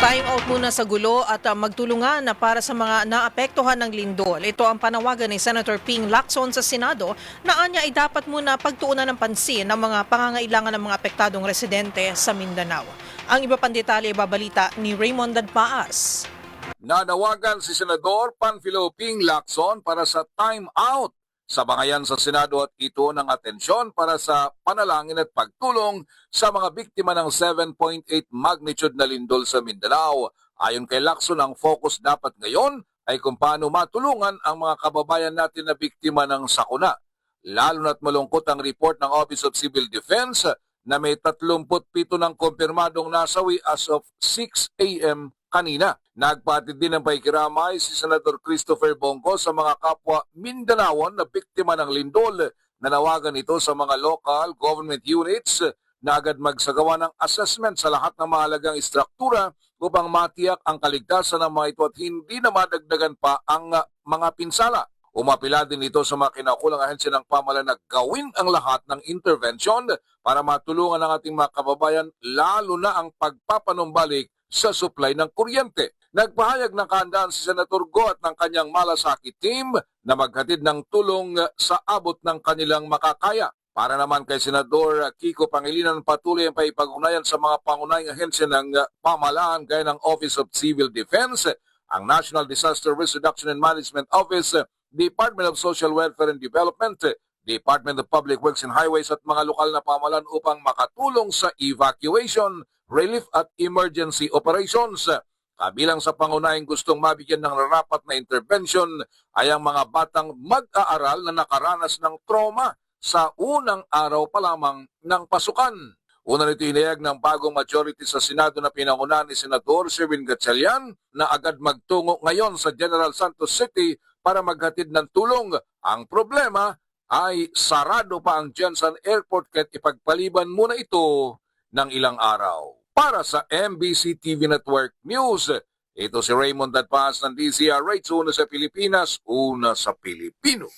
Time out muna sa gulo at magtulungan na para sa mga naapektuhan ng lindol. Ito ang panawagan ni Senator Ping Lacson sa Senado na anya ay dapat muna pagtuunan ng pansin ng mga pangangailangan ng mga apektadong residente sa Mindanao. Ang iba pang detalye babalita ni Raymond Dadpaas. Nanawagan si Senador Panfilo Ping Lacson para sa time out sa bangayan sa Senado at ito ng atensyon para sa panalangin at pagtulong sa mga biktima ng 7.8 magnitude na lindol sa Mindanao. Ayon kay Lacson, ang focus dapat ngayon ay kung paano matulungan ang mga kababayan natin na biktima ng sakuna. Lalo na't malungkot ang report ng Office of Civil Defense na may 37 ng kumpirmadong nasawi as of 6 a.m. kanina. Nagpatid din ng paikiramay si Senator Christopher Bongo sa mga kapwa Mindanaon na biktima ng lindol. Nanawagan ito sa mga local government units na agad magsagawa ng assessment sa lahat ng mahalagang istruktura upang matiyak ang kaligtasan ng mga ito at hindi na madagdagan pa ang mga pinsala. Umapila din ito sa mga kinakulang ahensya ng pamahalaan na gawin ang lahat ng intervention para matulungan ang ating mga kababayan, lalo na ang pagpapanumbalik sa supply ng kuryente. Nagpahayag ng kahandaan si Senator Go at ng kanyang malasakit team na maghatid ng tulong sa abot ng kanilang makakaya. Para naman kay Senador Kiko Pangilinan, patuloy ang paipag-ugnayan sa mga pangunahing ahensya ng pamahalaan gaya ng Office of Civil Defense, ang National Disaster Risk Reduction and Management Office, Department of Social Welfare and Development, Department of Public Works and Highways at mga lokal na pamahalaan upang makatulong sa evacuation, relief at emergency operations. Kabilang sa pangunahing gustong mabigyan ng narapat na intervention ay ang mga batang mag-aaral na nakaranas ng trauma sa unang araw pa lamang ng pasukan. Una nito inayag ng bagong majority sa Senado na pinangunahan ni Senador Sherwin Gatchalian na agad magtungo ngayon sa General Santos City para maghatid ng tulong. Ang problema ay sarado pa ang Jensen Airport kahit ipagpaliban muna ito ng ilang araw. Para sa MBC TV Network News, ito si Raymond Dadpaas ng DZRH, una sa Pilipinas, una sa Pilipino.